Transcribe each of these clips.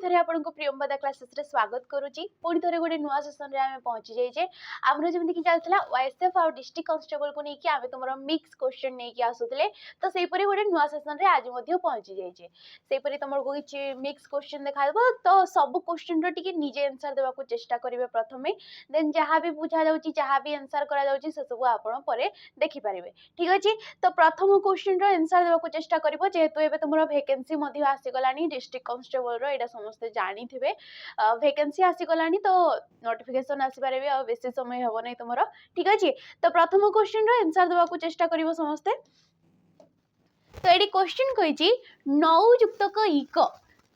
थे आपको प्रियंवदा क्लासेस रे स्वागत करुच्ची पुणी थे गोटे नुआ सेसन में पहुंची जाइए आमर जमी कि चलता ओएसएफ और डिस्ट्रिक्ट कांस्टेबल को लेकिन आम तुम मिक्स क्वेश्चन नहीं आसुले तो सहीपरी गोटे नुआ सेसन में आज पहुंची जाइए सेपरी तुमको किसी मिक्स क्वेश्चन देखा तो सब क्वेश्चन टी निजे आंसर देवा चेष्टा करेंगे प्रथम देन जहाँ भी बुझा जाऊँगी जहाँ भी आंसर करा सब आप देखिपारे ठीक अच्छे। तो प्रथम क्वेश्चन आंसर देवा चेष्टा कर जेहेतु एवं तुम वैकेंसी आसीगला डिस्ट्रिक्ट कांस्टेबल रो समस्ते जानी थे वैकेंसी आसीगला तो नोटिफिकेशन आसपारे भी बेसी समय हम नहीं तुम ठीक अच्छे। तो प्रथम क्वेश्चन आंसर देवा चेष्टा कर समस्ते। तो ये क्वेश्चन कही नौ युक्तक इक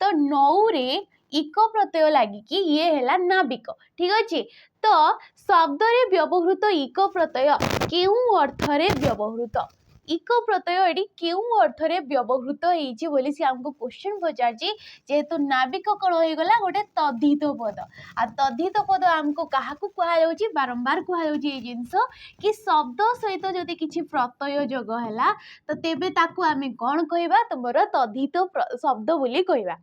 तो नौ रे इक प्रत्यय लगिकी ये है नाविक ठीक अच्छे। तो शब्द रे व्यवहृत इक प्रत्यय केउ अर्थ रे व्यवहृत इक प्रत्यय ये क्यों अर्थ रे व्यवहृत होती सी आमको क्वेश्चन पचार जेहेतु नाविक कौन होगा गोटे तद्धित पद आ तद्धित पद आमको क्या कहुच्छी बारंबार कहुच्छी जिनस कि शब्द सहित जदि किसी प्रत्यय जोग है तो तेबे ताकू आमे कौन कहवा तुम तद्धित शब्द बोली कहवा।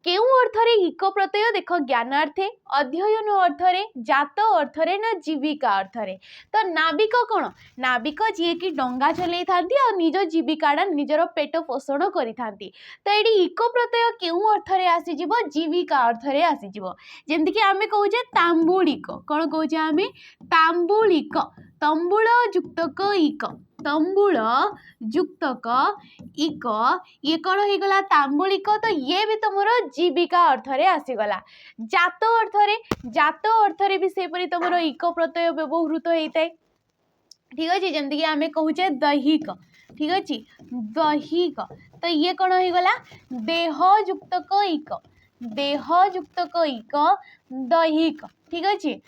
केउ अर्थरे इक प्रत्यय देख ज्ञानार्थे अध्ययन अर्थरे जात अर्थरे ना जीविका अर्थरे। तो नाविक कौन नाविक जी कि डंगा चलई था निज जीविका निजर पेट पोषण करी तो ये इक प्रत्यय केउ अर्थरे आसीजिव जीविका अर्थरे आसीजिव जेमती कि आमे कहूजे तांबुलिक कौन कहूजे आमे तांबुलिक तंबुल युक्तक इक तंबुल युक्तक इक ये कौन हो गला तांबुलिक तो ये भी तुम जीविका अर्थरे आसीगला। जात अर्थरे भी सेपरी तुम इक प्रत्यय व्यवहृत होता है ठीक अच्छे जमती कि आमे कहूचे दैहिक ठीक अच्छे दैहिक तो ये कौन हो गला देह युक्तक इक दैहिक ठीक अच्छे।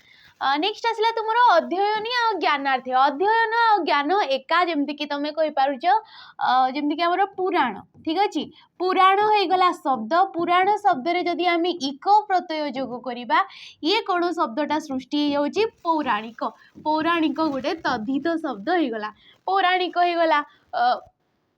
नेक्स्ट आसला तुम अध्ययन आ ज्ञानार्थी अध्ययन आ ज्ञान एका जमती कि तुम कही पार जमती कि आमर पुराण ठीक अच्छे पुराण हो गला शब्द पुराण शब्द रे जदि आम इक प्रत्यय जोग करिबा ये कौन शब्दटा सृष्टि होउची पौराणिक पौराणिक गोटे तद्धित शब्द हो गला पौराणिक हो गला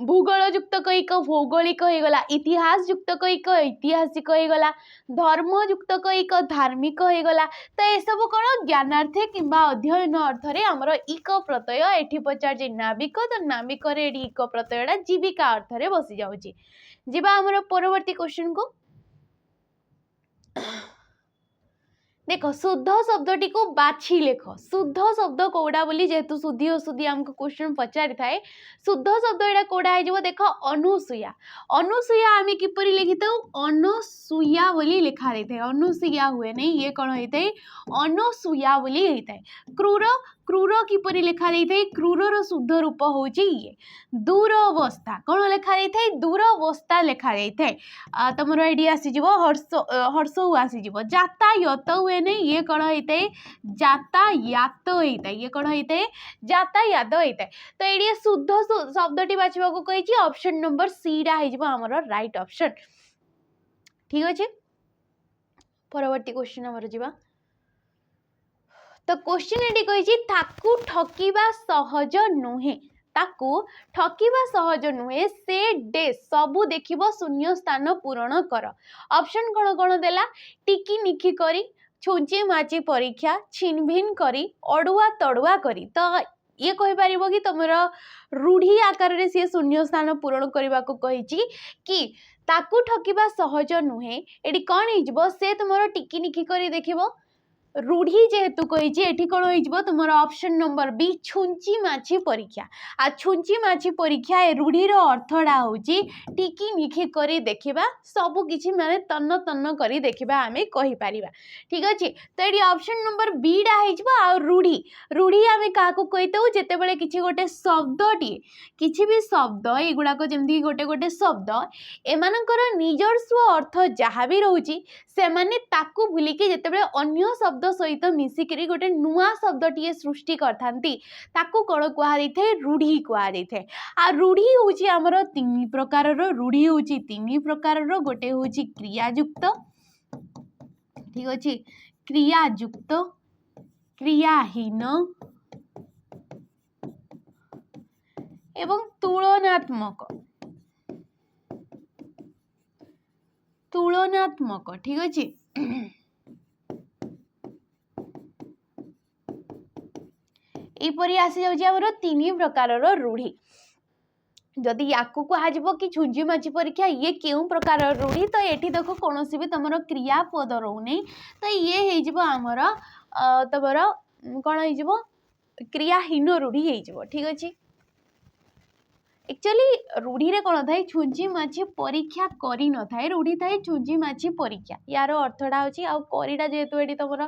भूगोल युक्त कईक भौगोलिक होगला इतिहास युक्त कईक ऐतिहासिक होगला धर्म युक्त कईक धार्मिक होगला। तो ये सब कौन ज्ञानार्थे किंबा अध्ययन अर्थरे आमर इक प्रत्यय एठी पचार नाविक तो नाविक इक प्रत्ययटा जीविका अर्थरे बसी जाउची। जिबा आमर परवर्ती क्वेश्चन को देख शुद्ध शब्दटी को बाछी लेख शुद्ध शब्द कौड़ा बोली जेहेतु शुद्धि अशुद्धि आमको क्वेश्चन पचारि थाए शुद्ध शब्द यहाँ कौड़ा हो देख अनुसूया अनुसूया आम किपर लिखि था अनुसूया बोली लिखा रही है अनुसूया हुए नहीं ये कौन होता है अनुसूया बोली होता है। क्रूर क्रूर किपर लिखा रही है क्रूर शुद्ध रूप हूँ ये दूरवस्था कौन लिखा रही है दूरवस्था लिखा रही है तुम ये आसीज हर्ष हर्ष आसीज जातायात हुए नहीं ये कौन होता है जातायात होता है ये कौन होता है जातायात होता है। तो ये शुद्ध शब्दटी बाछा कही ऑप्शन नंबर सीटा होमर राइट ऑप्शन ठीक अच्छे। परवर्ती क्वेश्चन आमर जा तो क्वेश्चन ये कही ताकू ठकिबा सहज नुहे ताकू ठकिबा सहज नुहे से डे सबू देखिबो शून्य स्थान पूरण कर। ऑप्शन कौन कौन देला टिकी निखी करी छुंची माची परीक्षा छिनभिन करी अड़ुआ तड़ुआ करी। तो ये कही पार कि तुम रूढ़ी आकार में सी शून्य स्थान पूरण करने को कही कि ताकू ठकिबा सहज नुहे ये कौन हो से तुम टिकी निखी करी देखिबो रूढ़ी जेहेतु कही कौन हो तुम ऑप्शन नंबर बी छुंची माछी परीक्षा आ छुंची माछी परीक्षा ए रूढ़ीर अर्थटा हूँ टिकी निखी करी देखा सबकि माने तन्न तन्न करी देखा आम कहीपर ठीक अच्छे। तो ये ऑप्शन नंबर बीटा हो रूढ़ी रूढ़ी आम क्या कही था जिते बड़े किसी गोटे शब्दटी किसी भी शब्द युड़ाक जमी गोटे गोटे शब्द एमानकर निजस्व अर्थ जहाँ भी रोचे से माने भूलिकी जिते अन्य शब्द सहित मिसिकी गोटे नुआ शब्दटीए सृष्टि करता कौन कहुए रूढ़ी कहुए। आ रूढ़ी हूँ आमर तीन प्रकार रूढ़ी हूँ तीन प्रकार गोटे हूँ क्रियायुक्त ठीक अच्छे क्रियायुक्त क्रियाहीन एवं तुलनात्मक। तुलनात्मक ठीक अच्छे। यहपरी आसी जाऊँ तीन प्रकार रूढ़ी। जदि या कह कि झुंझी माछी परीक्षा ये क्यों प्रकार रूढ़ी तो ये देख कौन भी तुम क्रियापद रोने तो ये होमर तुम कौन हो क्रियाहीन रूढ़ी हो ठीक अच्छे। एक्चुअली रूढ़ी रे कौन थाए झुंझी माछी परीक्षा करी न थाए रूढ़ी थाए झुंझी माछी परीक्षा यार अर्थटा अच्छी आउ करीटा जेहेतु ये तुम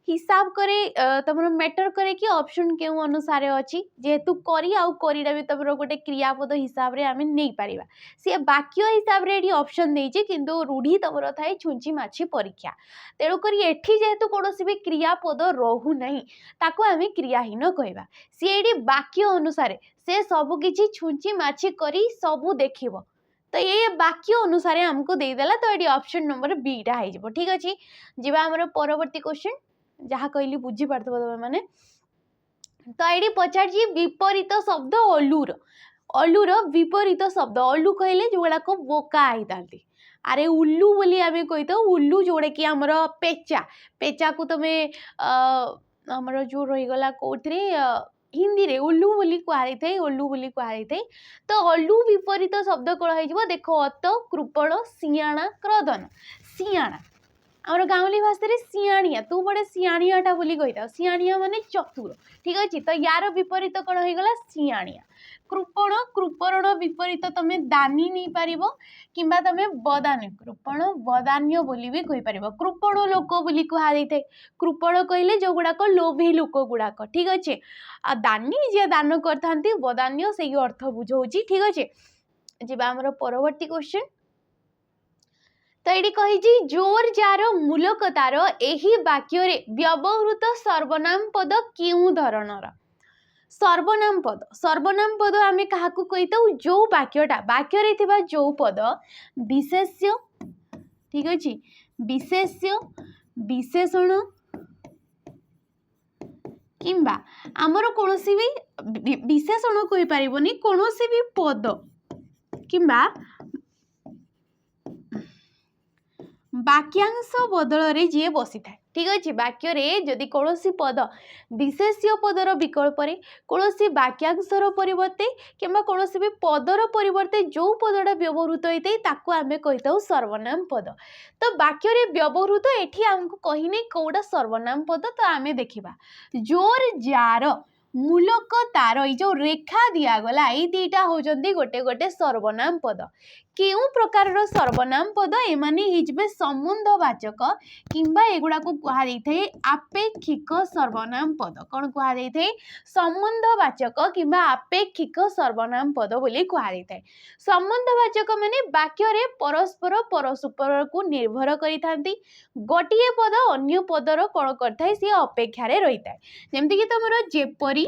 हिसाब करे तुम मैटर करे कि ऑप्शन क्यों अनुसार अच्छी जेहेतु करी आउ करीटा भी तुम गोटे क्रियापद हिसाब रे आमे नहीं पारिबा सी वाक्य हिसाब रे एठी ऑप्शन देइछि किंतु रूढ़ी तुम थाए झुंझी माछी परीक्षा तेणु करी एठी जेहेतु कौनसी भी क्रियापद रहू नहीं ताको आमे क्रियाहीन कहबा सी एठी वाक्य अनुसार से सब किछि झुंझी माछी करी सबू देखिबो तो ये वाक्य अनुसार हमको देदेला तो ये ऑप्शन नंबर बीटा हो ठीक अच्छे। जीवा आमर परवर्ती क्वेश्चन जहाँ कहली बुझी पार्थ मैंने तो ये पचार विपरीत शब्द अलूर अलूर विपरीत शब्द अलू कहले जो गुड़ाक बोका होता अरे उल्लू बोली आम कही था उल्लू जोड़ा कि आमर पेचा पेचा को तुम्हें आमर जो रहीगला कौन हिंदी रे उल्लू बोली कहुई उल्लू बोली कहुई तो अल्लू विपरीत शब्द कौन हो देख अत कृपण सियाणा क्रदन सियाणा आमर गाँवली भाषा सियाणिया तू बड़े सियाणियाटा बोली कही था सियाणिया माने चतुर ठीक अच्छे तो यार विपरीत कौन होगा सियाणिया कृपण कृपण विपरीत तुम दानी नहीं पार कि तुम बदान्य कृपण बदान्य बोली भी कही पार कृपण लोक बोली कहुई थे कृपण कहले जो गुड़ाक लोभी लोक गुड़ाक ठीक अच्छे आ दानी जी दान करते बदान्य से अर्थ बुझाऊँ ठीक अच्छे। जी आमर परवर्ती क्वेश्चन तो ये कही जोर जार मूलकतार एही वाक्य रे व्यवहृत सर्वनाम पद क्यों धरणर सर्वनाम पद आमे कहा कही था जो वाक्यटा वाक्य रे थिबा जो पद विशेष्य ठीक अच्छे विशेष्य विशेषण किंबा आमर कौन भी विशेषण कही पारिबनी कौन भी पद किंबा वाक्यांश बदल रे जी बसी था ठीक अच्छे वाक्य रे जदि कौन पद विशेष्य पदर विकल्प रे कौन वाक्यांशर परिवर्ते किंबा कौन भी पदर परिवर्ते जो पदटा व्यवहृत होता है ताकू आम कही था सर्वनाम पद तो वाक्य रे व्यवहृत एठी आमको कही नहीं कौटा सर्वनाम पद तो आम देखा जोर जार मूलक तार जो रेखा दिगला ये दीटा होती गोटे गोटे सर्वनाम पद क्यों प्रकार सर्वनाम पद एमाने हिजबे संबंधवाचक किंबा एगुड़ा को कहुई थे आपेक्षिक सर्वनाम पद कौन कहुई थे संबंधवाचक किंबा आपेक्षिक सर्वनाम पद बोली कहुई थे संबंधवाचक माने वाक्य रे परस्पर परस्पर को निर्भर करिथांती गोटिए पद अन्य पदर कौन करथाय सी अपेक्षा रे रहिता जेमति कि तमरो जेपरी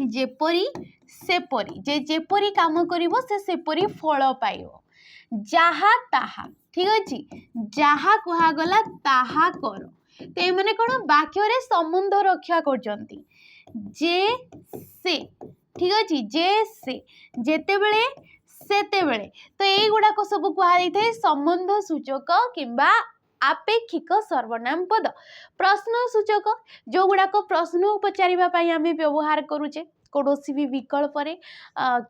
जेपरी सेपरी जे जेपरी काम करिवो से सेपरी फल पाइबो जहा ताहा ठीक अच्छे जहा कहा गला ताहा कर तो ये माने कौन वाक्य रे संबंध रक्षा करजंती जे से ठीक अच्छे जे से जेते बेले सेते बेले तो ये गुड़ा को सब कहुई थे संबंध सूचक किंबा आपेक्षिक सर्वनाम पद प्रश्न सूचक जो गुड़ाक प्रश्न पचारिबा आम व्यवहार करुचे कौन भी विकल्प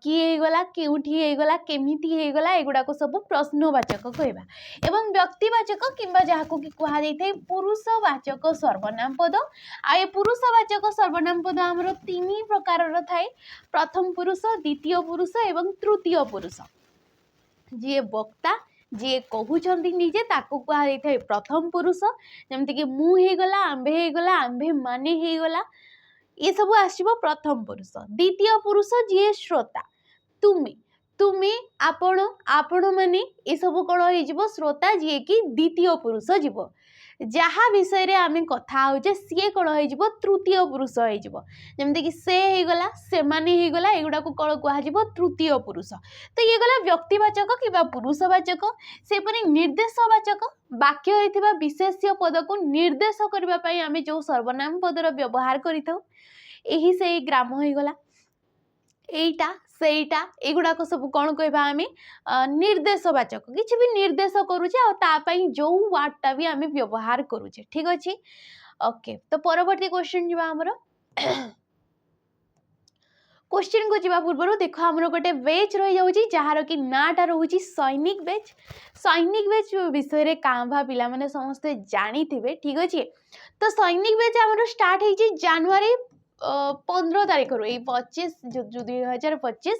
किए गला केउठी गला केमिति गला एगुड़ा को सब प्रश्नवाचक कहबा एवं व्यक्तिवाचक किंबा जहाँ को कहुई थे पुरुषवाचक सर्वनाम पद आ पुरुषवाचक सर्वनाम पद आमर तीन प्रकार थाए प्रथम पुरुष द्वितीय पुरुष एवं तृतीय पुरुष जी वक्ता जी कहते निजे ताको कहुई थे प्रथम पुरुष जमती कि मुगला आंबे माने गला ये सब आसो प्रथम पुरुष द्वितीय पुरुष जी श्रोता तुम्हें तुम्हें आपण आपण माने ये सब कौन हो श्रोता जी कि द्वितीय पुरुष जीव जहाँ विषय रे आमे कथा होचे सी कौन हो तृतीय पुरुष होमती कि से गला से माने गला एगुड़ा को कौन कह तृतीय पुरुष तो ये गला व्यक्तिवाचक कि पुरुषवाचक सेपरी निर्देशवाचक वाक्य होता विशेष्य पद को निर्देश करने आम जो सर्वनाम पदर व्यवहार करी से ग्राम हो गला एटा ସେଇଟା ଏଗୁଡ଼ାକ ସବୁ କ'ଣ କହିବା ଆମେ ନିର୍ଦ୍ଦେଶବାଚକ କିଛି ବି ନିର୍ଦ୍ଦେଶ କରୁଛେ ଆଉ ତା ପାଇଁ ଯୋଉ ୱାର୍ଡଟା ବି ଆମେ ବ୍ୟବହାର କରୁଛେ ଠିକ୍ ଅଛି ओके तो परवर्ती क्वेश्चन जीवा हमरो क्वेश्चन को जीवा पूर्व देख आमर गोटे बेच रही जाऊँगी जार कि नाटा रोचे सैनिक बेच विषय रे कांभा पिला माने समस्ते जानी थे ठीक अच्छे तो सैनिक बेच आमर स्टार्ट होती जनवरी 15 तारीख रू 25 जो 2025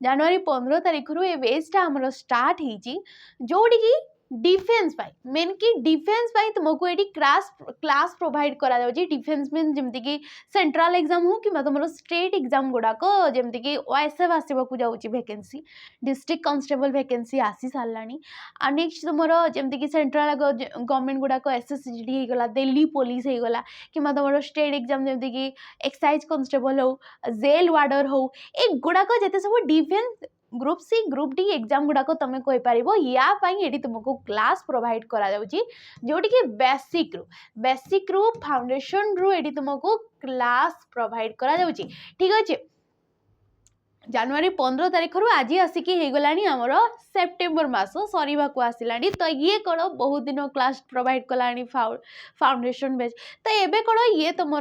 जनवरी 15 तारीख रू ये बेचटा आमर स्टार्ट होती जोड़ी की डिफेन्स मेन कि डिफेन्स तुमको ये क्लास प्रोवाइड करा जाउची डिफेन्स मीन जमती कि सेंट्रल एग्जाम हो कि तुम स्टेट एग्जाम गुड़ाक जमती कि ओएसएफ आसवाक जाऊँगी वैकेंसी डिस्ट्रिक्ट कांस्टेबल वैकेंसी आसी सारानी आ नेक्स्ट तुम जमती कि सेंट्रल गवर्नमेंट गुड़ाक एसएसजीडी होगला दिल्ली पुलिस होगला कि तुम स्टेट एग्जाम जमती कि एक्साइज कांस्टेबल हो जेल वार्डर हो ए गुड़ाक जिते सब defence group C group D exam गुड़ाक तुम कहीपर या ये तुमको क्लास प्रोवाइड करा जोटी कि बेसिक रु फाउंडेशन रु ये तुमको क्लास प्रोवाइड करा ठीक अच्छे जनवरी 15 तारीख रू आज आसिक होगलामर सेप्टेम्बर मास सरीवा को आसला तो ये कौन बहुत दिन क्लास प्रोवाइड कलानी फाउंडेशन बेच तो ये कौन ये तुम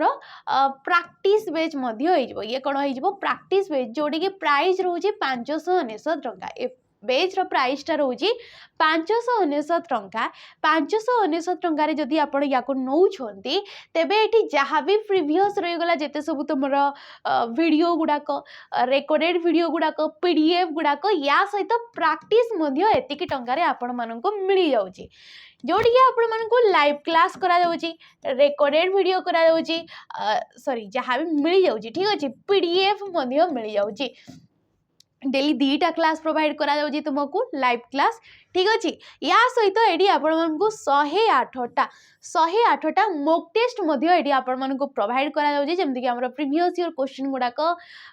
प्रैक्टिस बेच ये कौन हो प्रैक्टिस बेच जोटी कि प्राइस रोचे 599 टंका बेच प्राइसटा रोचे 599 टंका 599 टंकार जदि आपण या नौ तेबे ये जहाँ भी प्रिवियस रहीगला जिते सब तुम वीडियो गुड़ाक रेकर्डेड वीडियो गुड़ाक पीडीएफ गुड़ाक या सहित प्रैक्टिस एतिकी टंकार आपण मानक मिल जाउची जोड़ी कि आपण मानक लाइव क्लास करा जाउची रेकर्डेड वीडियो करा जाउची सॉरी जहाँ भी मिल जाउची ठीक अच्छे पीडीएफ मिल जाउची डेली 2टा क्लास प्रोवाइड करा जाउची तुमको लाइव क्लास ठीक अच्छे या सहित ये आपण मानक 108टा मॉक टेस्ट ये आपण मानक प्रोवाइड करा जाउची जेमति कि हमर प्रीवियस ईयर क्वेश्चन गुड़ाक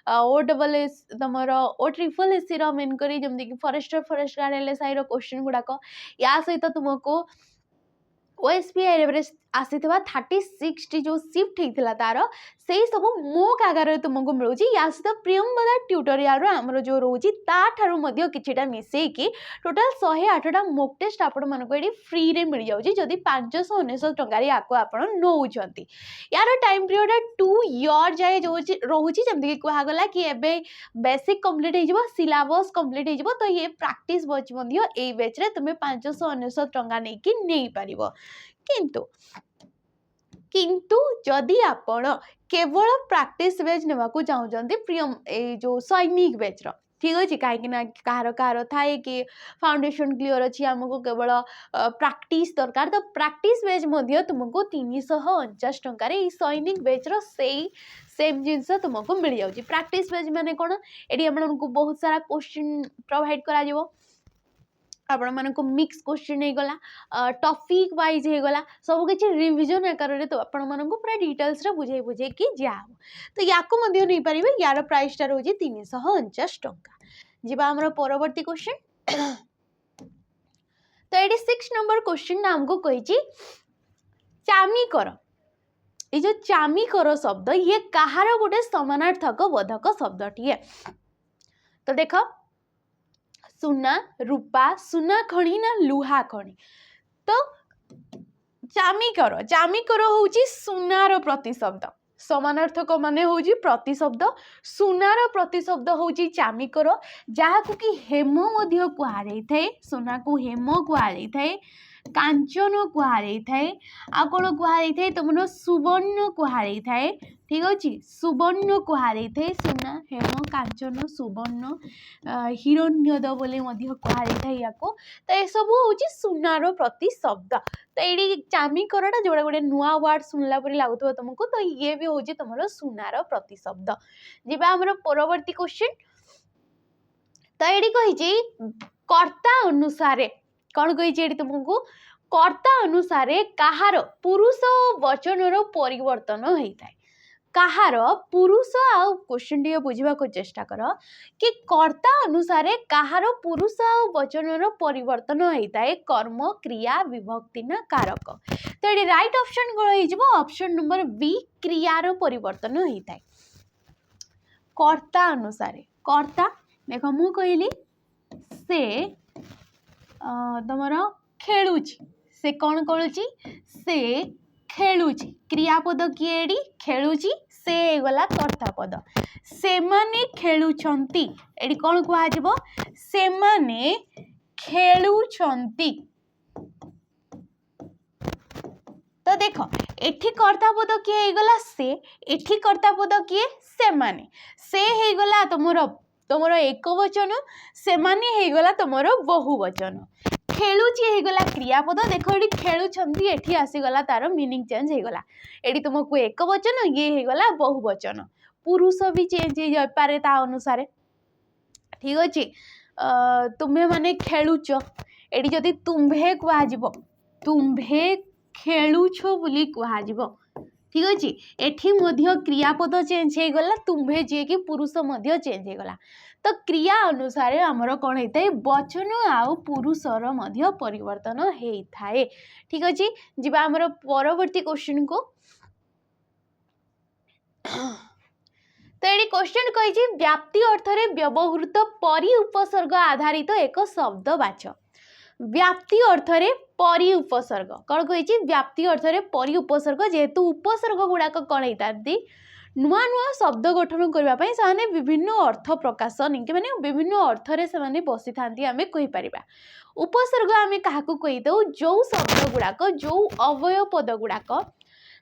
OSS तुमर OSSC रो मेन करी जेमति कि फॉरेस्ट गार्ड LSI रो क्वेश्चन गुड़ाक या सहित तुमको OSPI एवरेज आसी 36 जो शिफ्ट होता तार से सब मोक आगार तुमको मिलूँ या सहित प्रियंवदा ट्यूटोरियल आमर जो रोचे ताठू किटा मिसेकी टोटाल 108टा मोक टेस्ट आपण मानक ये फ्री रे मिल जाऊँगी जदि 599 टंकार या नौ यार टाइम पीरियड 2 इयर जाए जो रोचे जमी कहगला कि एबे बेसिक कंप्लीट हो सिलेबस कंप्लीट हो तो ये प्रैक्टिस बैच ये बैच रे तुम 599 टंका नहीं पार किंतु जदि आपण केवल प्रैक्टिस बेच ने चाहते प्रियम ए जो सैनिक बेच ठीक अच्छे कहीं कहार कहार थाए कि फाउंडेशन क्लियर अच्छी आमको केवल प्रैक्टिस दरकार तो प्रैक्टिस बेच तुमको 349 टंकार सैनिक बेच्र से सेम जिनस तुमको मिल जाऊँगी प्रैक्टिस बेच माने कौन ये आपको बहुत सारा क्वेश्चन प्रोवाइड करा आपण मानक मिक्स क्वेश्चन हो गला टॉपिक वाइज हो गला सब किसी रिविजन आकार में तो आपण मानक पूरा डिटेल्स रे बुझे कि जा तो या नहीं पारे यार प्राइसटा रोचे 349 टंका जीवा हमर परवर्ती क्वेश्चन तो ये 6 नंबर क्वेश्चन हमको कही चामीकर ये जो चामीकर शब्द ये कहार गोटे समानार्थक बोधक शब्दटी तो देख सुना रूपा सुना खणी ना लुहा खणी तो चामीकर होची सुनार प्रतिशब्द समानार्थक माने होची प्रतिशब्द सुनार प्रतिशब्द होची चामीकर जहाकू कि हेम मध्य कुहाई थाए सुना को हेम कुहाई थाए कांचन कुहाई थाए आ कौन कुहाई थाए तुम सुवर्ण कुहाई थाए ठीक अच्छे सुवर्ण कुहाई थाए सुना हेम कांचन सुवर्ण हिरण्यद बोले कुहाई थाए या तो ये सब हूँ सुनार प्रतिशब्द तो ये चामीकरटा जोड़ा गोटे नुआ वार्ड शुणला परि लगुव तुमको तो ये भी हूँ तुम सुनार प्रतिशब्द जीवा आमर परवर्ती क्वेश्चन तो ये कही कर्ता अनुसार कौन कही तुमको कर्ता अनुसार कहार पुरुष वचन परिवर्तन होता है कहार पुरुष आ क्वेश्चन टी बुझा चेष्टा कर कि कर्ता अनुसार कहार पुरुष आ वचन परिवर्तन होता है कर्म क्रिया विभक्ति ना कारक तो ये राइट ऑप्शन कौन हो ऑप्शन नंबर बी क्रियार परिवर्तन होता है कर्ता अनुसार कर्ता देख मु कहली से तुमर खेलुची से कौन करुची से खेलुची क्रियापद किए एडी खेलुची से गला कर्तापद से माने खेलुछंती एडी कौन कुहाजिबो से माने खेलुछंती। तो देख एठी कर्तापद किए हेगला से एठी कर्तापद किए से माने से हेगला तुमर एक वचन से माने हेगला तुमर बहुवचन खेलुची हेगला क्रियापद देख एठी खेलुछंती एठी आसीगला तार मीनिंग चेंज हेगला एठी तुमको एक वचन ये हेगला बहुवचन पुरुष भी चेंज हो जाय पारे ता अनुसार ठीक अछि। तुम्हे माने खेलुच एठी जदी तुम्भे कुहाजिबो तुम्भे खेलुछ बोली कुहाजिबो ठीक अछि। एठी मध्य क्रियापद चेंज हे गला तुम्भे जे कि पुरुष मध्य चेंज हे गला तो क्रिया अनुसार हमर कोन हेतै वचन आउ पुरुषर मध्य परिवर्तन हेइथाए ठीक अछि। जिबा हमर परवर्ती क्वेश्चन को तो ये क्वेश्चन कही व्याप्ति अर्थ रे व्यवहृत परि उपसर्ग आधारित एक शब्द बाच व्याप्ति अर्थ रे परि उपसर्ग कौन कही व्याप्ति अर्थ रे परि उपसर्ग जेहेतु उपसर्ग गुड़ाक कौन होता नुआ नुआ शब्द गठन करने से विभिन्न अर्थ प्रकाश नहीं माने विभिन्न अर्थरे से बसी था आम कहीपर उपसर्ग आम क्या कही दो जो शब्द गुड़ाक जो अवय पद गुड़ाक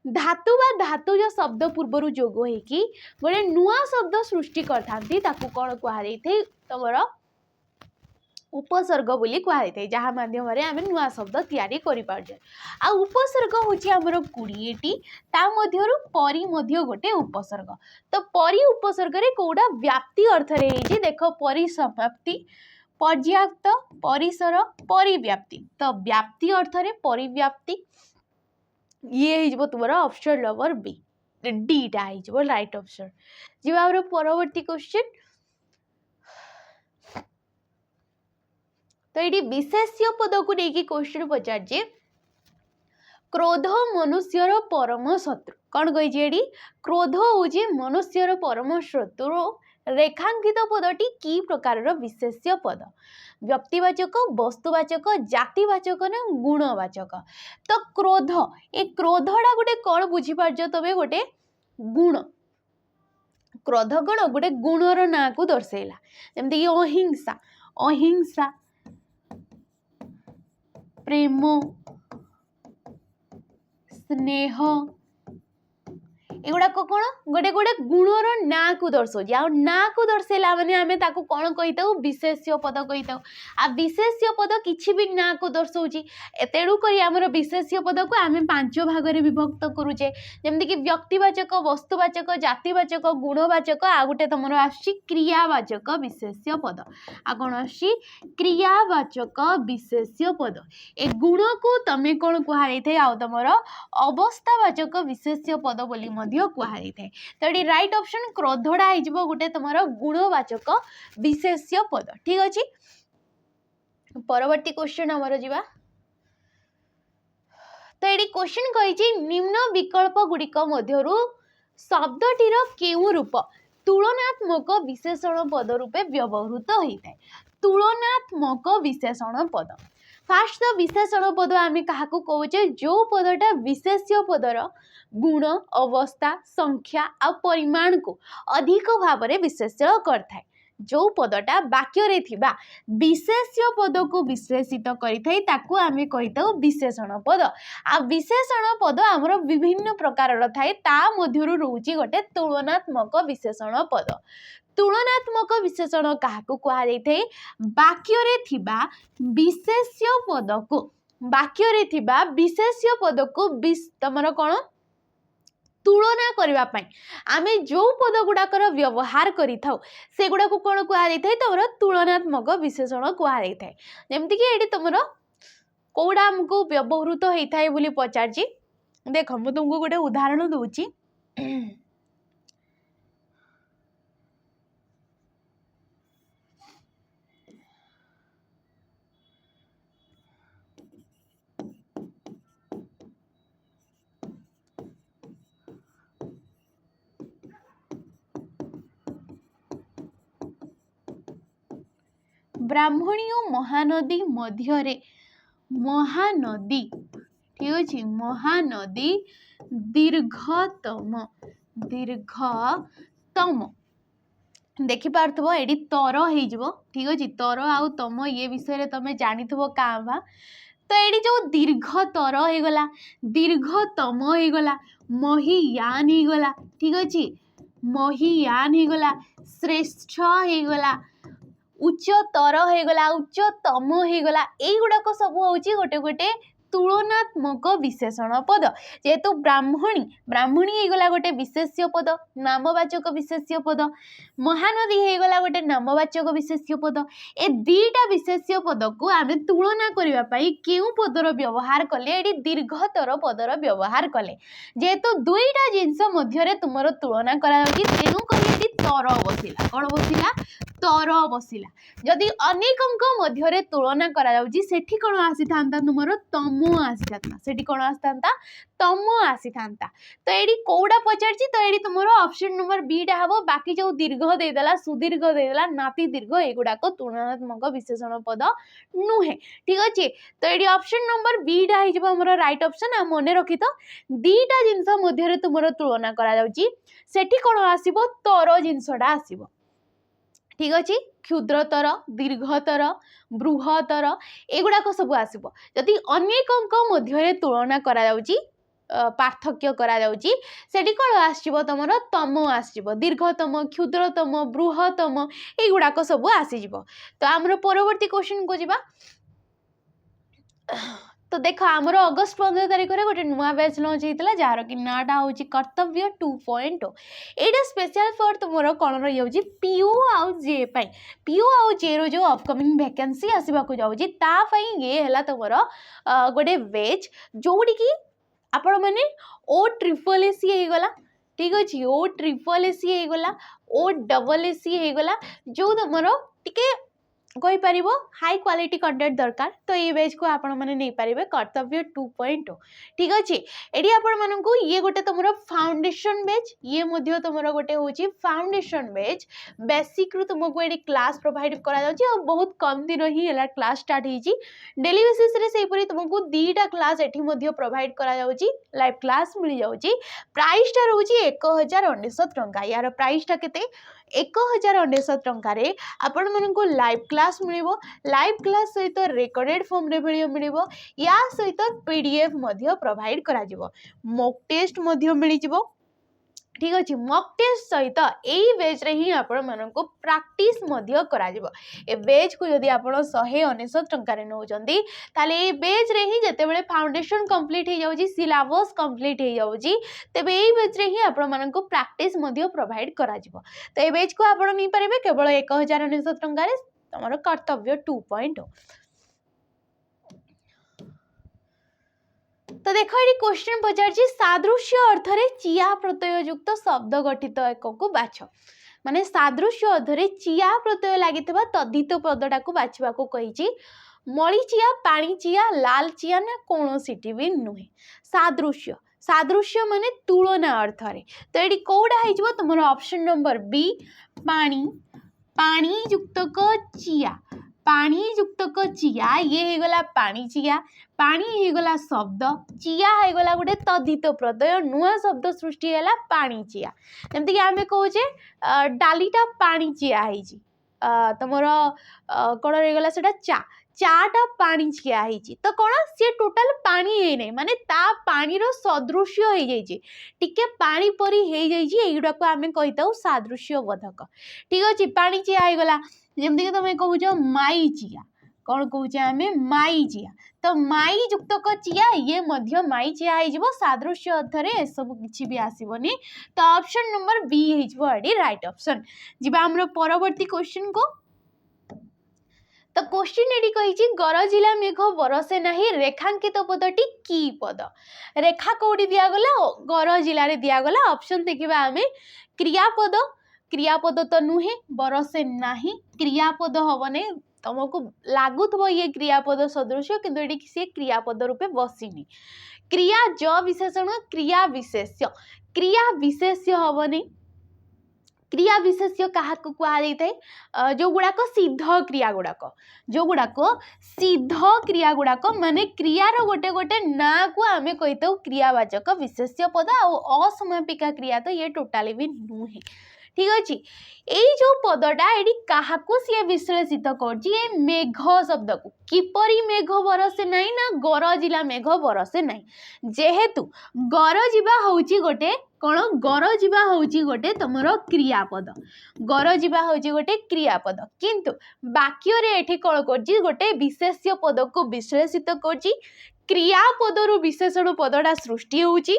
धातु बा धातुज शब्द पूर्वर जोग होगी गोटे नुआ शब्द सृष्टि करता कौन कहुई तुम उपसर्ग बोली कहुई जहाँ मध्यम आम नुआ शब्द तैयारी करें आ उपसर्ग हूँ आमर 20टी ता मध्यरु परि मध्य गोटे उपसर्ग तो परि उपसर्ग रे कोडा व्याप्ति अर्थ रे हे देख परिसमाप्ति पर्याप्त परिसर परिव्याप्ति तो व्याप्ति अर्थ रे परिव्याप्ति ये हो तुम ऑप्शन नंबर बी डीटा हो राइट ऑप्शन जी परवर्ती क्वेश्चन तो ये विशेष्य पद को लेकिन क्वेश्चन पचार क्रोध मनुष्यर परम शत्रु कौन कही क्रोध हूँ मनुष्यर परम शत्रु रेखांकित पदटी की प्रकार विशेष्य पद व्यक्तिवाचक वस्तुवाचक जातिवाचक ना गुणवाचक तो क्रोध ए क्रोधटा गोटे कौन बुझीपार तमें गोटे गुण क्रोध कौन गोटे गुणर ना को दर्शेला जमती अहिंसा अहिंसा प्रेम स्नेह एगुड़ाक कौन गोटे गोटे गुणर ना को दर्शाऊँ आ ना को दर्शेला माने आमे ताकू कौन कही था विशेष्य पद कही था आ विशेष्य पद किसी भी ना को दर्शाऊँगी तेणुक आमर विशेष्य पद को आम 5 भाग में विभक्त करुचे जमीक व्यक्तिवाचक वस्तुवाचक जातिवाचक गुणवाचक आ गोटे तुम क्रियावाचक विशेष्य पद आ कौन आसी क्रियावाचक विशेष्य पद ए गुण को तमें कौन कहुई थे आ तुम अवस्थावाचक विशेष्य पद बोली कहुई थे तो ये राइट ऑप्शन क्रोधड़ा हो गोटे तुम गुणवाचक विशेष्य पद ठीक अच्छे। परवर्ती क्वेश्चन आमर जीवा तो ये क्वेश्चन कही निम्न विकल्प गुड़िक मध्यरु शब्दटीर केउ रूप तुलनात्मक विशेषण पद रूपे व्यवहृत होता है तुलनात्मक विशेषण पद फास्ट विशेषण पद आम क्या कहे जो पदटा विशेष्य पदर गुण अवस्था संख्या आ परिमाण को अधिक भाव में विशेषण करता जो पदटा वाक्य रे थिबा विशेष्य पद को विशेषित करिथाई ताकू आमे कहिताऊ विशेषण पद आ विशेषण पद आमर विभिन्न प्रकार थाए ता मध्यरु रहउची गोटे तुलनात्मक विशेषण पद तुलनात्मक विशेषण क्या कह वाक्य रे थिबा विशेष्य पद को वाक्य रे थिबा विशेष्य पद को तमर कौन तुलना करबा पई आमे जो पद गुड़ाकर व्यवहार करि थाउ से गुड़ा को कौन कह तुम तुलनात्मक विशेषण कह जमती कि ये तुम कौड़ा आमको व्यवहृत होता है बोली पचार देख मु तुमको गोटे उदाहरण दूची ब्राह्मणी और महानदी मध्य महानदी ठीक अच्छे महानदी दीर्घतम देखिपार ये तर हो ठीक अच्छे तर आउ तम ये विषय तुम जानी क्या भा तो ये जो दीर्घतर होगला दीर्घतम होगला महियान होगला ठीक अच्छे महियान होगला श्रेष्ठ होगला उच्चतर होगला उच्चतम होगला युड़ाक सब हूँ गोटे गोटे तुलनात्मक विशेषण पद जेहेतु ब्राह्मणी ब्राह्मणी होगला गोटे विशेष्य पद नामवाचक विशेष्य पद महानदी होगला गोटे नामवाचक विशेष्य पद ए दीटा विशेष्य पद को आम तुलना करने क्यों पदर व्यवहार कले ये दीर्घतर पदर व्यवहार कले जेहेतु दुईटा जिनस मध्य तुम तुलना तेणुक तर बसला कौन बसला तर बसला जदि अनेक मध्य तुलना करा कौन आसी था तुम तम आसी था सेठी कौन आसी था तम आसी था तो ये कौटा पचार तो ये तुम ऑप्शन नंबर बीटा हम बाकी जो दीर्घ देदेला सुदीर्घ देदेला नाति दीर्घ एगुड़ाक तुलनात्मक विशेषण पद नुहे ठीक अच्छे तो ये ऑप्शन नंबर बीटा हो राइट ऑप्शन आ मन रखी तो दीटा जिनस मध्य तुम तुलना करा कौन आसो तर जिनसटा आसो ठीक अच्छे क्षुद्रतर दीर्घतर बृहतर एगुड़ाक सब आसो जदि अनेक मध्य तुलना करा पार्थक्य करा सेठी कौन आसो तुम तम आसो दीर्घतम क्षुद्रतम बृहतम युड़ाक सब आसीज तो आमर परवर्ती क्वेश्चन को जीवा तो देख आमर अगस्ट 15 तारिख में गोटे नुआ बैच लंच होता जार कि नाटा हूँ कर्तव्य 2.0 यहाँ स्पेशल फॉर तुम कौन रही पीओ आउ जे पीओ आउ जे रो जो अपकमिंग वैकेंसी आसवाक जाऊँगी ये है तुम गोटे बैच जोड़ी कि आपण मैंने ओ ट्रिपल एसी होगला ठीक अच्छे ओ ट्रिपल एसी होगला ओ डबल एसी होगला जो तुम टिके कहीपर हाई क्वालिटी कंटेंट दरकार तो ये बेच को आपण मैंने नहीं पारे कर्तव्य 2.0 ठीक अच्छे ये आपण को ये गोटे तुम फाउंडेशन बेच ये तुम गोटे हूँ फाउंडेशन बेच बेसिक रु तुमको ये क्लास प्रोवाइड करा बहुत कम दिन ही है क्लास स्टार्ट होती डेली बेसिस से तुमको दीटा क्लास ये प्रोवाइड करा लाइव क्लास मिल जाऊँगी प्राइसटा रोचे 1099 टंका यार प्राइसटा केते 1099 टंकार आपण मानक लाइव क्लास मिल लाइव क्लास सहित रेकर्डेड फॉर्म रे वीडियो मिल या सहित पीडीएफ प्रोवाइड करा मॉक टेस्ट मिल ठीक अच्छे मॉक टेस्ट सहित यही बेच रे ही आपण मानक प्रैक्टिस करा ए बेच को जदि आप 199 टंकार नौकरी ताले ये बेच रे ही जिते बड़े फाउंडेशन कंप्लीट हो जाऊँगी सिलेबस कंप्लीट हो जाऊँगी तेबे यही बेच रे ही आपण मानक प्रैक्टिस प्रोवाइड करा तो ये बेच को आप नहीं पारे केवल 1099 टंकार तुम कर्तव्य 2.0 तो देख ये क्वेश्चन पचार सादृश्य अर्थरे चिया प्रत्यय युक्त शब्द गठित एक को बाछ माने सादृश्य अर्थरे चिया प्रत्यय लगी तद्धित पदटा को बाछवा को कही मली चिया पानी चिया लाल चिया ना कौन सीटी भी नुहे सादृश्य सादृश्य माने तुलना अर्थरे तो ये कौटा हो तुम ऑप्शन नंबर बी पानी पानी युक्तक चिया पानी युक्तक चिया ये होगला पानी चिया पानी होगला शब्द चिया होगला गोटे तद्धित प्रत्यय नुआ शब्द सृष्टि है पानी चिया जमती कि आम कहे डालीटा पानी चिया तुम कौन रहीगला से चा चाटा पानी चिया तो कौन सी टोटाल पानी है नहीं माने ता पानी सदृश्य हो जाइए टिके पानी परी हो जाइए को आम कही था सादृश्य बोधक ठीक अच्छे पानी चिया होगला जमती कि तुम कह माई चिया कौन कहे आम माई चिया तो माई युक्तक चिया ये माई चिया हो सादृश्य अर्थरे ए सब किसी भी आसबनी तो ऑप्शन नंबर बी हो राइट ऑप्शन जीवा आम परवर्ती क्वेश्चन को तो क्वेश्चन ये कही गरजिला मेघ बरसे नहीं रेखांकित पदटी की पद रेखा कौटी दिगला गरजिले दिगला ऑप्शन देखा आम क्रियापद क्रियापद तो नुहे बरसे नहीं क्रियापद हम नहीं तुमको लगुव ये क्रियापद सदृश किंतु सी क्रियापद रूपे बसनी क्रिया ज विशेषण क्रिया विशेष्य हम नहीं क्रिया विशेष्य क्या कहुए जो गुड़ाक सिद्ध क्रिया गुड़ाक जो गुड़ाक सिद्ध क्रिया गुड़ाक माने क्रियार गोटे गोटे ना को आम कही क्रियावाचक विशेष्य पद असमापिका क्रिया तो ये टोटाली भी नुहे ठीक अच्छे यही जो पदटा ये क्या सी विश्लेषित कर मेघ शब्द को किपरि मेघ बरसे नाई ना गरजिला मेघ बरसे नाई जेहेतु गरजिबा होउची गोटे कौन गरजिबा होउची गोटे तुमर क्रियापद गरजिबा होउची गोटे क्रियापद किंतु वाक्य रे एठी कौन करजी गोटे विशेष्य पद को विश्लेषित करजी क्रियापदरु विशेषण पदटा सृष्टि होउची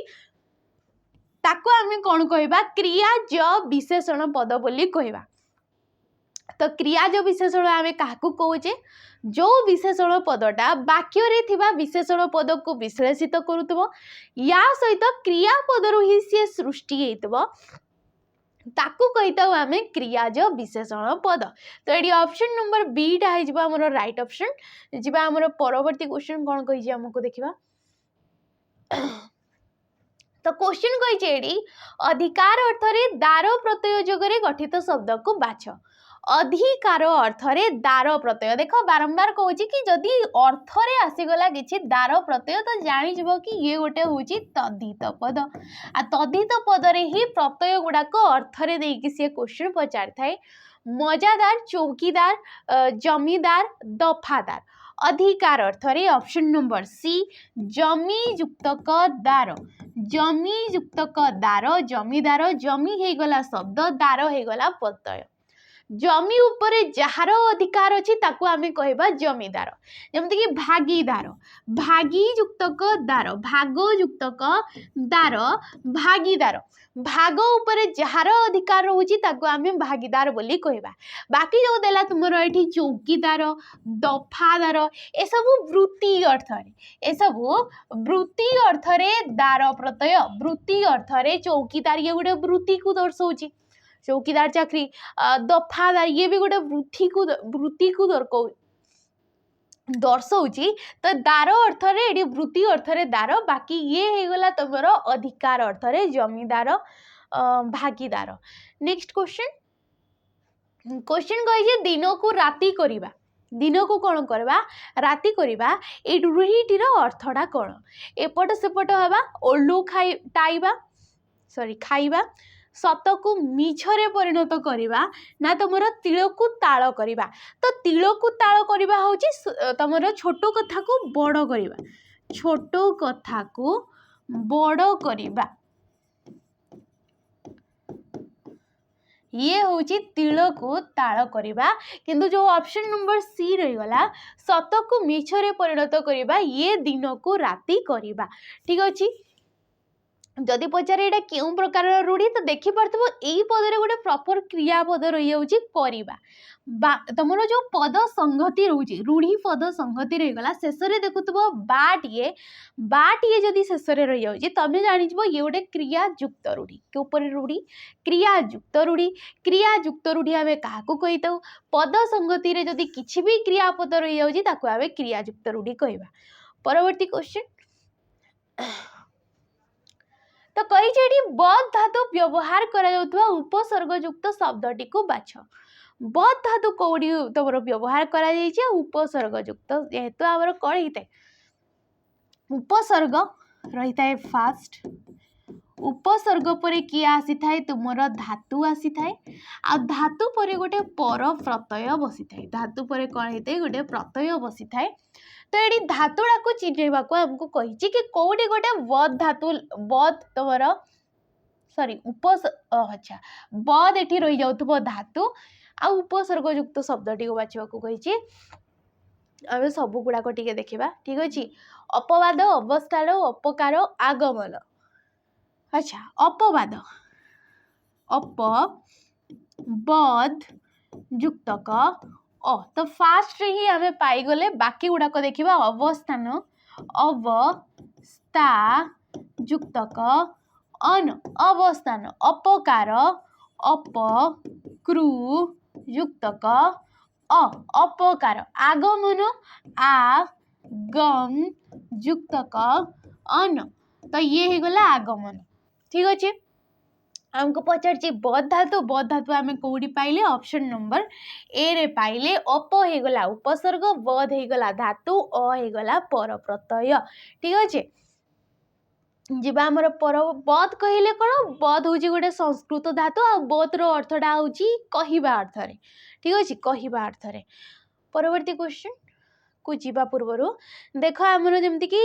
ताको आमे कौन कहबा क्रियाज विशेषण पद बोली कहबा तो क्रियाज विशेषण आमे काहाकू कहूचे जो विशेषण पदटा वाक्य रे थिबा विशेषण पद को विश्लेषित करूतबो या सहित क्रियापदरु ही से सृष्टि हेतबो ताकू कहिताउ आमे क्रियाज विशेषण पद तो एडी ऑप्शन नंबर बी टा हे जिबा हमर राइट ऑप्शन जिबा हमर परवर्ती क्वेश्चन कोन कहि जे हमको देखिबा तो क्वेश्चन कही अधिकार अर्थ रे दार प्रत्यय जगरे गठित शब्द को बाछ अधिकार अर्थ रे दार प्रत्यय देख बारंबार कहूँ कि जदि अर्थ रे आसीगला किछि दार प्रत्यय तो जानी जब कि ये गोटे होची तद्धित पद आ तद्धित पद रे ही प्रत्यय गुड़ाक अर्थ रे देकी से क्वेश्चन पचार थाए मजादार चौकीदार जमीदार दफादार अधिकार अर्थ रे ऑप्शन नंबर सी जमी युक्तक दार जमी युक्तक दार जमीदार जमी हे गला शब्द दार हे गला प्रत्यय जमी उपरे जार अधिकार अच्छी ताकू आमे कहबा जमीदार जमती कि भागीदार भागी युक्तक दार भाग युक्तक दार भागीदार भाग उपरे जार अधिकार होची ताकू आमे भागीदार बोली कहबा बाकी जो देला तुमरो एठी चौकीदार दफादार ए सब वृत्ति अर्थ रे ए सब वृत्ति अर्थ रे दार प्रत्यय वृत्ति अर्थ रे चौकीदार ये गोटे वृत्ति को दर्शाउची चौकीदार चाकरी दफादार ये भी गोटे वृत्ति को दर्शाउची तो दार अर्थ रे एडी वृत्ति अर्थ रे दार बाकी ये हे गला तमर अधिकार अर्थ रे जमीदार भागीदार नेक्स्ट क्वेश्चन कहि दिन को राति करिबा दिन को कौन करवा राति करवा ए रूढ़ीटीर अर्थटा कौन एपट सेपट हवा ओल्लू खाइबा सॉरी खाइबा सत को मिछरे परिणत करिबा ना तुमर तिल को ताल करिबा तो तिल को ताल करिबा होची तुमर छोट कथा को बड़ करिबा छोट कथा को बड़ करिबा ये होची तिल को ताल करिबा किंतु जो ऑप्शन नंबर सी रही गला सत को मिछरे परिणत करिबा ये दिन को राति करिबा ठीक अछि जदि पचारे एटा केउ प्रकार रूढ़ी तो देखि परथबो एई पदरे गोटे प्रॉपर क्रियापद रही जाउची करिबा तमरो जो पद संगति रहउची रूढ़ी पद संगति रही गला शेषरे देखुतबो बाटिए जदि शेषरे रही जाउची तमे जानि जबो ये गोटे क्रिया युक्त रूढ़ी के ऊपर रूढ़ी क्रिया युक्त रूढ़ी आमे काहाकू कहिताउ पद संगति रे जदि किछि भी क्रियापद रही जाउची ताकू आमे क्रिया युक्त रूढ़ी कहबा परवर्ती क्वेश्चन तो कही बद धातु व्यवहार करा उपसर्ग युक्त शब्दटी को बाछ बद धातु कौड़ी तुम व्यवहार करा उपसर्ग युक्त जेहेतु आमर कौन होता है उपसर्ग रही है फास्ट उपसर्ग पर किए आसी थाए तुमर धातु आसी थाए आ धातु पर गोटे पर प्रत्यय बसी थाए धातु पर कौन होता है गोटे प्रत्यय बसी थाए तो ये धातुड़ा को चिन्हवा को हमको कही कि कौटी गोटे बद धातु बद तुमर सॉरी अच्छा बद एठी रही जाउथबो धातु आ उपसर्ग युक्त शब्दटी को बाछवा को कही आम सब गुड़ाक टिके देखा ठीक अच्छे अपवाद अवस्थान अपकार आगमन अच्छा अपवाद बद युक्तक तो फास्ट ही आम पाईगले बाकी गुड़ाक देखा अवस्थान अवस्था युक्तक अन अवस्थान अपकार अपकृ युक्तक अपकार आगमन आगम युक्तक अन तो ये हो गला आगमन ठीक अच्छे आमको पचार बद धातु आम कौटी पाइले ऑप्शन नंबर ए रे पाइले अप हो गला उपसर्ग बद हो गला धातु अ हो गला पर प्रत्यय ठीक अच्छे जीवा आमर पर बद कहले कौन बद हूँ गोटे संस्कृत धातु आ बद रो अर्थटा हूँ कहवा अर्थ रे ठीक अच्छे कहवा अर्थ रे परवर्ती क्वेश्चन को जीवा पूर्वर देख आमर जमती कि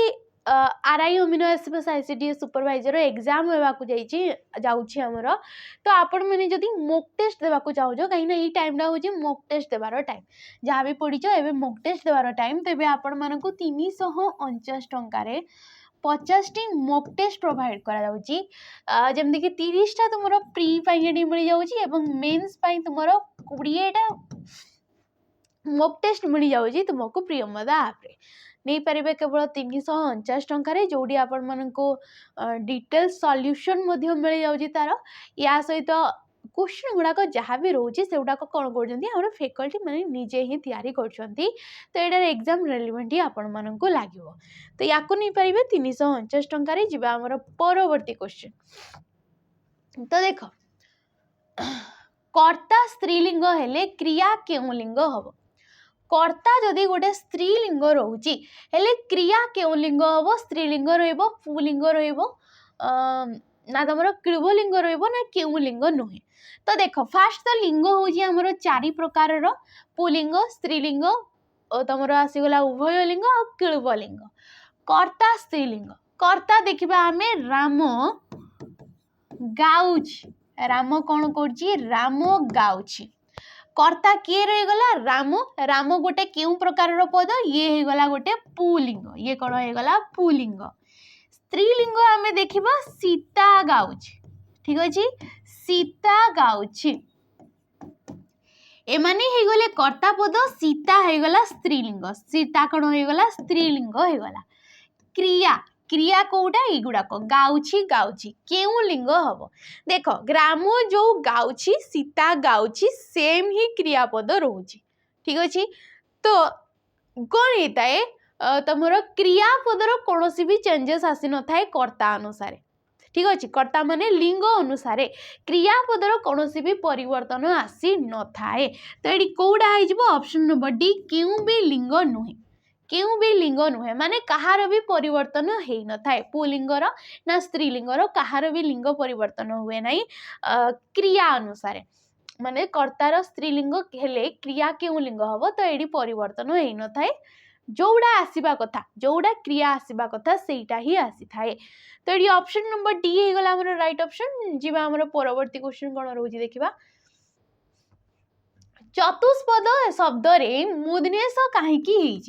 RI amino acids ICDS supervisor exam होगाकू जामर तो आपण मैंने जदि मॉक टेस्ट देवाक चाहो कहीं ये टाइमटा हूँ मॉक टेस्ट देवार टाइम जहाँ भी पढ़ीच ए मॉक टेस्ट देवार टाइम तेज आपण मानक 349 टंकार 50टी मॉक टेस्ट प्रोवाइड करा जमती कि 30टा तुम प्री मिल जाऊँगी मेन्स तुम 20टा मॉक टेस्ट मिल जाऊँगी तुमको प्रियमदा आप्रे नहीं पारे केवल 349 टंकार जोड़ी आपण मानको डिटेल सॉल्यूशन मिल जाऊँगी तार या सहित क्वेश्चन गुड़ाक जहाँ भी रोचे से गुड़ाक कौन कर फैकल्टी मैंने निजे ही तैयारी करछंती तो यार एग्जाम रेलिवेंट ही आपण मानको लागिवो तो या नहीं पारे 349 टंकार जीवा आमर परवर्ती क्वेश्चन तो देख कर्ता स्त्रीलिंग हेले क्रिया केउ लिंग हम कर्ता जदि गोटे स्त्रीलिंग रोचे हेले क्रिया केउ लिंग हम स्त्रीलिंग पुलिंग ना तुम क्लीबलिंग ना केउ लिंग नुहे तो देख फास्ट तो लिंग हूँ 4 प्रकार पुलिंग स्त्रीलिंग तुम आसीगला उभय लिंग आ क्लीबलिंग कर्ता स्त्रीलिंग कर्ता देखा आम राम गाउछ राम कौन कर राम गाउछ कर्ता किए रहीगला राम राम गोटे क्यों प्रकार पद ये गला गोटे पुलिंग ये कौन होगा पुलिंग स्त्रीलिंग आम देखा सीता गाउछ ठीक अच्छे सीता गाउछ एमाने गले कर्ता पद सीता होगला स्त्रीलिंग सीता कौन होगला स्त्रीलिंग होगला क्रिया क्रिया कौटा युड़ाक गाउछी गाउछी केउ लिंग हम देख ग्राम जो गाउछी सीता गाउछी सेम ही क्रियापद रोचे ठीक अच्छे तो कौन होता है तुम क्रियापदर कौन भी चेंजेस आसी न था कर्ता अनुसार ठीक अच्छे कर्ता माने लिंग अनुसार क्रियापदर कौन भी परिवर्तन आसी न थाए तो ये कौटा हो ऑप्शन नंबर डी क्यों भी लिंग नुहे क्यों भी लिंग नुहे माने कहार भी परिवर्तन हो न थाए पुलिंगर ना स्त्रीलिंगर कहार भी लिंग परिवर्तन हुए ना क्रिया अनुसार माने कर्तार स्त्रीलिंग हेले क्रिया क्यों लिंग हम तो ये परिवर्तन हो न थाए जोड़ा आसवा कथा जोड़ा क्रिया आसवा कथा सेटा ही आसी थाए तो ये ऑप्शन नंबर डी हो गला हमर राइट ऑप्शन जीवा हमर परवर्ती क्वेश्चन कोन रहउची देखिबा चतुष्पद शब्द रे मुदनेश कहीं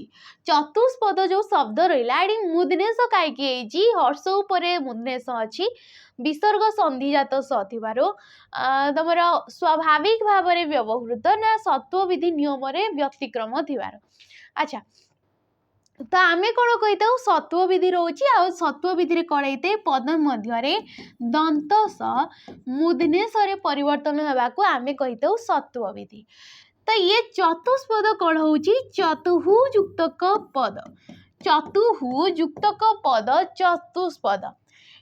चतुष्पद जो शब्द रहा ये मुदनेश कहीं हर्ष उपर मुदनेश अच्छी विसर्ग संधिजात स तुम स्वाभाविक भाव में व्यवहृत ना सत्वविधि नियम व्यतिक्रम थिबार अच्छा तो आम कौन कही सत्वविधि रोचे आ सत्वविधि कौन होता है पद मध्य दंत मुदनेश परिवर्तन होगा आम कही सत्वविधि तो ये चतुष्पद कौन हो चतुहु युक्तक पद चतुहु युक्तक पद चतुष्पद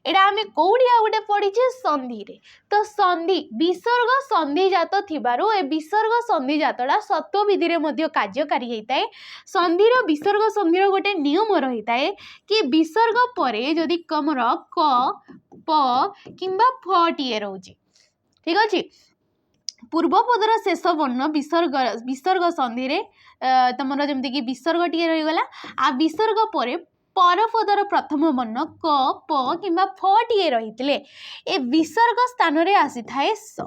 एटा आम कौड़ी आ गोटे पढ़ीचे संधि रे तो संधि विसर्ग संधिजात थिबारु ए विसर्ग संधिजातटा सत्वविधि रे मध्य कार्यकारी होता है संधिर विसर्ग संधिर गोटे नियम रही है कि विसर्ग परे जदि कमर क प किंबा फ टीए रोचे ठीक अच्छे पूर्वपदर शेष वर्ण विसर्ग विसर्ग संधि रे तुम जमती कि विसर्ग टीए रहीगला आ विसर्ग परे परपदर प्रथम वर्ण क प किंबा फ टीए रही ए विसर्ग स्थान रे आसी थाए स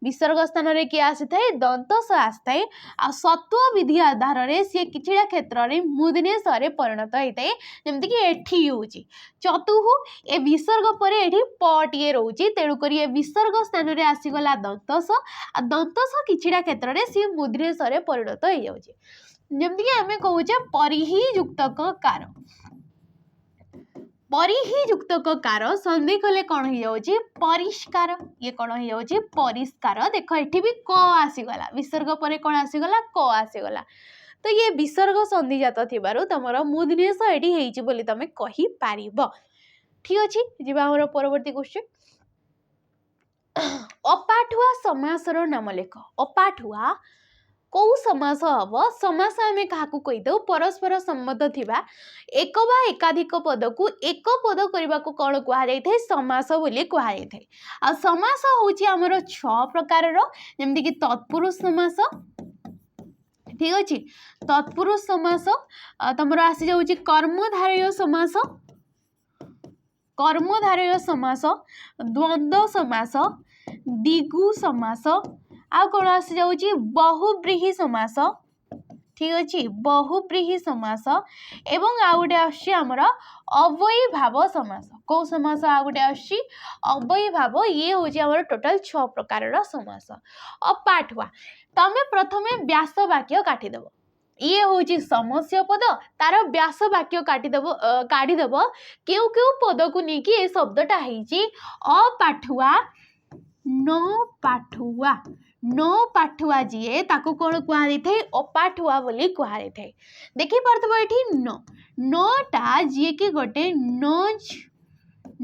विसर्ग स्थान रे किए आसी थाए दंत स आसी थाए आ सत्व विधि आधार रे सी किछिटा क्षेत्र रे मुदनेश रे परिणत होता है जेमति कि एठी होउची चतुहु ए विसर्ग परे एठी प टीए रहउची तेणु करी ए विसर्ग स्थान रे आसी गला दंत स आ दंत स किछिटा क्षेत्र रे सी मुदनेश रे परिणत हो जाउची जेमति कि हमें कहउचे परिहि युक्तक कार परिहि युक्तक कार संधि कले कौन हो जाउची परिष्कार ये कौन हो जाउची परिष्कार देख एठी भी क आसीगला विसर्ग परे कौन आसीगला क आसीगला तो ये विसर्ग संधिजात थिबारु तमर मुदनेश एठी हेइची बोली तमे कहि पारिबो ठीक अछि जिबा हमर परवर्ती क्वेश्चन अपाठुआ समासर नाम लेख अपाठुआ कौ समास हम समास आम क्या कहीदे परस्पर सम्बद्ध थिबा एक बा एकाधिक पद को एक पद करने को कौन कहुए समास बोली कहुए आ समास हूँ आमर 6 प्रकार जमती कि तत्पुरुष समास ठीक अच्छे तत्पुरुष समास तुम आसी जाऊँ कर्मधारय समास द्वंद्व समास दिगु समास आ कौन आसी जाऊँ बहुव्रीहि समास ठीक अच्छे बहुव्रीहि समास एवं आउ गोटे आमर अवयी भाव समास कौ समास आ गोटे अवयी भाव ये हूँ आमर टोटाल 6 प्रकार समास अपाठुआ तमें प्रथमे व्यास वाक्य काटिदेव ये हूँ समस्य पद तार व्यास वाक्य काटिदेव क्यों क्यों पद को लेकिन ये शब्दटा है अपाठुआ न पाठुआ न पाठुआ जीए ताको कौन कहुई थाए अपाठुआ बोली कहुई थाए देखी पार्थब ये नटा जी कि गोटे नज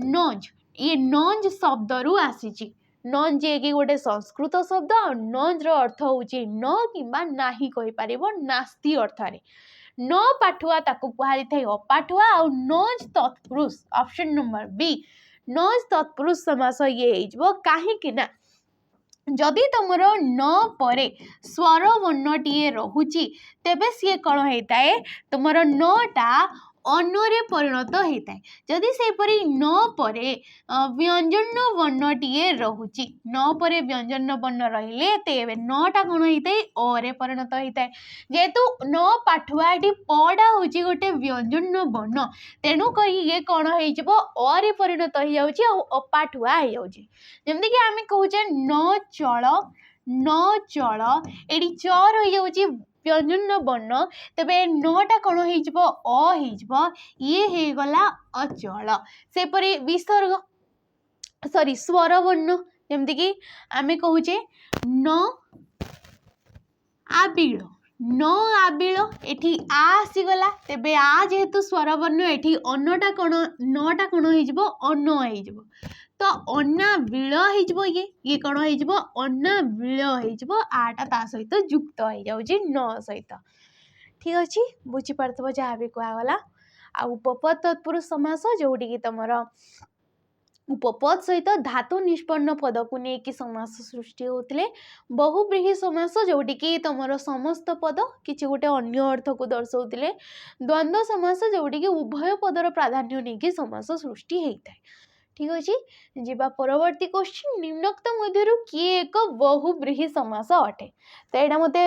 नज ये नज शब्द रु आसी नज जी कि गोटे संस्कृत शब्द और नज अर्थ हूँ न कि नाही कही पार नास्ती अर्थ न पाठुआ ताको कहुई थाए अपाठुआ और नज तत्पुरुष ऑप्शन नंबर बी नज तत्पुरुष समास ये कहीं जदि तुमर न परे स्वर वर्णटीए रोचे तेबे सी कौन होता है तुमर नटा अन्नरे परिणत होता है जदि सेपरी न परे व्यंजन वर्णटीए रोचे न परे व्यंजन वर्ण रहिले तेबे नटा कौन होता है अरे परिणत होता है जेहेतु न पाठुआ ये पड़ा हूँ गोटे व्यंजन वर्ण तेणु कही ये कौन होरे परिणत हो जाऊँगी अपाठुआ हो जाऊँगी जमती कि आम कहूचे न चल एटी चर हो जाऊँगी व्यंजन वर्ण तेबे नटा कौन हो ये गला अचल सेपरी विसर्ग सॉरी स्वर वर्ण जमती कि आम कहूचे न आबिल न आबिल एठी आसीगला तेबे आ जेहेतु स्वर वर्ण एठी अन्नटा कौन नटा कौन हो अन्न हो तो अन्ना बिल हो ये कौन हो अन्ना बिल हो आटा ता सहित युक्त हो जाऊँगी न सहित ठीक अच्छे बुझीपार जहाँ भी कहगला आ उपपद तत्पुरुष समास जोटी कि तुम उपपद सहित धातु निष्पन्न पद को लेकिन समास सृष्टि होते बहुव्रीहि समास जोटी कि तुम समस्त पद किसी गोटे अन्य अर्थ को दर्शाते द्वंद्व समास जोटी कि उभय पदर प्राधान्य नहीं समास सृष्टि होता है ठीक अच्छे जीवा परवर्ती क्वेश्चन निम्नोक्त मध्यरु किए एक बहुव्रीहि समास अटे तो यहाँ मते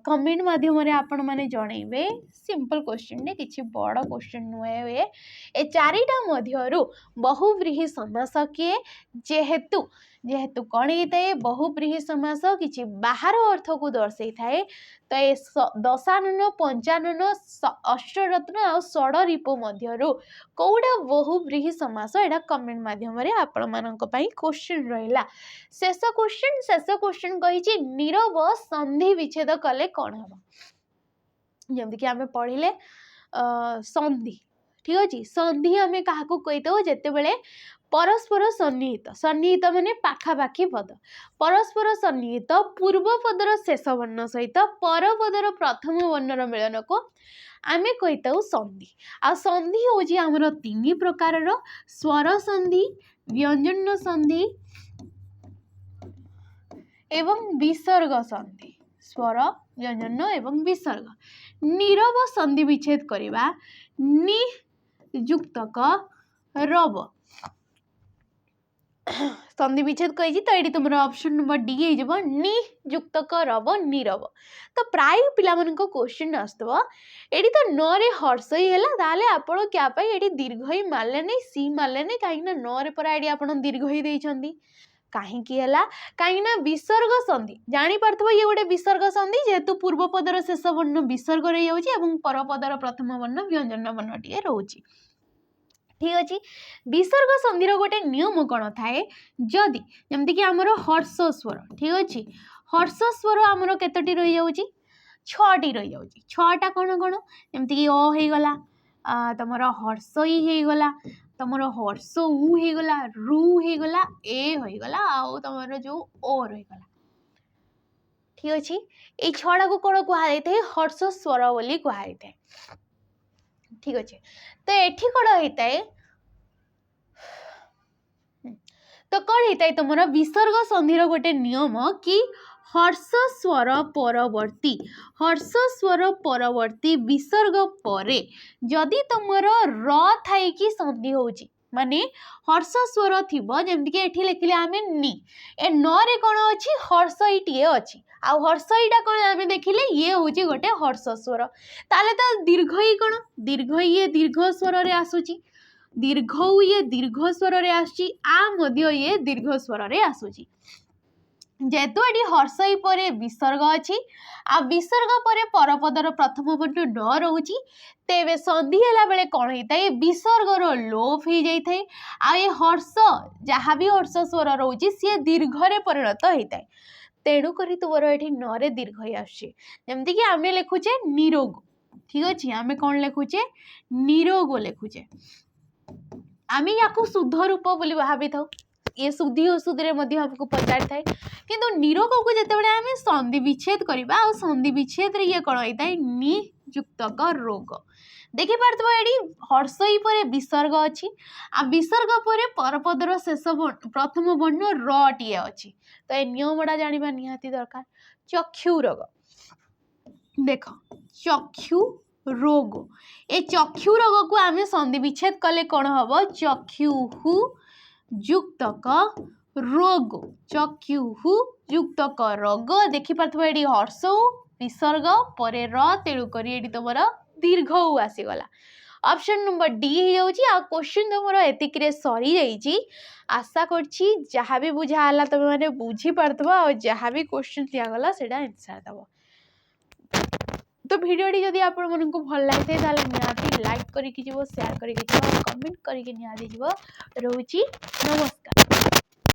कमेंट माध्यम आपण मैंने जनइबे सिंपल क्वेश्चन ने किसी बड़ क्वेश्चन नुहे ए चारिटा मध्यरु बहुव्रीहि समास किए जेहेतु जेहेतु कौन होता है बहुव्रीहि समास किसी बाहर अर्थ को दर्शई थाए तो ये दशानन पंचानन अष्टरत्न आ षडरिप मध्यरु कौटा बहुव्रीहि समास एटा कमेंट माध्यम आपण मानक पई क्वेश्चन रहिला शेष क्वेश्चन कही नीरव संधि विच्छेद कले कौन हम जमती कि आम पढ़िले संधि ठीक अच्छे संधि आम क्या कहीदेव जिते बड़े परस्पर सन्निहित माने पाखापाखी पद परस्पर सन्निहित पूर्व पदर शेष वर्ण सहित पर पदर प्रथम वर्णर मिलन को आम कहीता संधि आ संधि हूँ आमर 3 प्रकार स्वर संधि व्यंजन संधि एवं विसर्ग संधि स्वर व्यंजन एवं विसर्ग नीरव संधि विच्छेद करवा नि युक्तक रव संधि विच्छेद कही तो ये तुम ऑप्शन नंबर डी हो नि युक्तक रव नीरव तो प्राय पिला क्वेश्चन आसव ये तो न रे हर्ष ही है ताले आपण क्या ये दीर्घ ही मारे नहीं सी मारे नहीं कहीं न रे पर ये आप दीर्घ ही देती कहीं कहीं विसर्ग संधि जापार ये गोटे विसर्ग संधि जेहेतु पूर्व पदर शेष वर्ण विसर्ग रही जाऊँगी पर पदर प्रथम वर्ण व्यंजन वर्ण टे रोचे ठीक अच्छे विसर्ग संधिर गोटे नियम कौन थाए जदि जमती कि आमर हर्ष स्वर ठीक अच्छे हर्ष स्वर आमर केतोटी रही जाऊँगी 6टी रही जाऊँगी 6टा कौन कौन जमती कि अ हो गला तमर हर्षई हेगला तमर हर्ष उ हेगला रु हेगला ए होगला आउ तमर जो ओ रहीगला ठीक अच्छे ये छड़ा को कौन कहुई थे हर्ष स्वर बोली कहुई थे ठीक अच्छे तो एठी कौन होता है तो कौन होता है तुम विसर्ग संधिर गोटे नियम कि हर्ष स्वर परवर्ती विसर्ग परे जदि तुमर र थाई कि संधि होची माने हर्ष स्वर थिबो जेमति के एठी लिखिले आमे नि ए न रे कोन अछि हर्षईटीए अछि आ हर्षईटा कोन आमे देखिले ये होची गोटे हर्ष स्वर ताले त दीर्घई कोन दीर्घई ये दीर्घ स्वर रे आसुची दीर्घ ये दीर्घ स्वर रे आसुची आ मध्य ये दीर्घ स्वर रे आसुची जेतु एटी हर्षई परे विसर्ग अछि आ विसर्ग परे परपदर प्रथम वर्ण न रहउची तेबे संधि हैला बेले कोन हेताय विसर्गर लोप हो जाइथाय आ ए हर्ष जहाँ भी हर्ष स्वर रहउची से दीर्घ रे परिणत हेताय तेणु करी तुमर एठी न रे दीर्घ ही आछे जेमति कि आमे लिखुचे निरोग ठीक अछि आमे कोन लिखुचे निरोग लिखुचे आमे याकू शुद्ध रूप बोली भाबी थाउ ये शुद्धि अशुद्धि रे मध्य हमको पचारि थाए किंतु निरोग को जेतेबेले आमे संधि विच्छेद करिबा आ संधि विच्छेद रे ये कोन होइताय नियुक्तक रोग देखि पारतबो एडी हर्षई परे विसर्ग अछि आ विसर्ग परे परपदर शेष प्रथम वर्ण र टिए अछि तो ए नियमडा जानिबा निहाती दरकार चक्षु रोग देख चक्षु रोग ए चक्षु रोग को आमे संधि विच्छेद कले कोन हबो चक्षुहु युक्तक रोग चक्षुहु युक्तक रोग देखि पारथबो एडी हर्ष विसर्ग परे र तेणु करी एडी तमर दीर्घ उ आसी गला ऑप्शन नंबर डी हे जाउची आ क्वेश्चन तमर एतिक रे सरी जाईची आशा करछी जहाँ भी बुझा हला तमे माने बुझी पारथबो आ जहाँ भी क्वेश्चन दिया गला सेडा आंसर दबो तो वीडियोटी जदि आपण मन को भल लागते ताले निहाती लाइक करिकि जीवो शेयर करिकि जीवो कमेंट करिकि निहाती जीवो रहउची नमस्कार।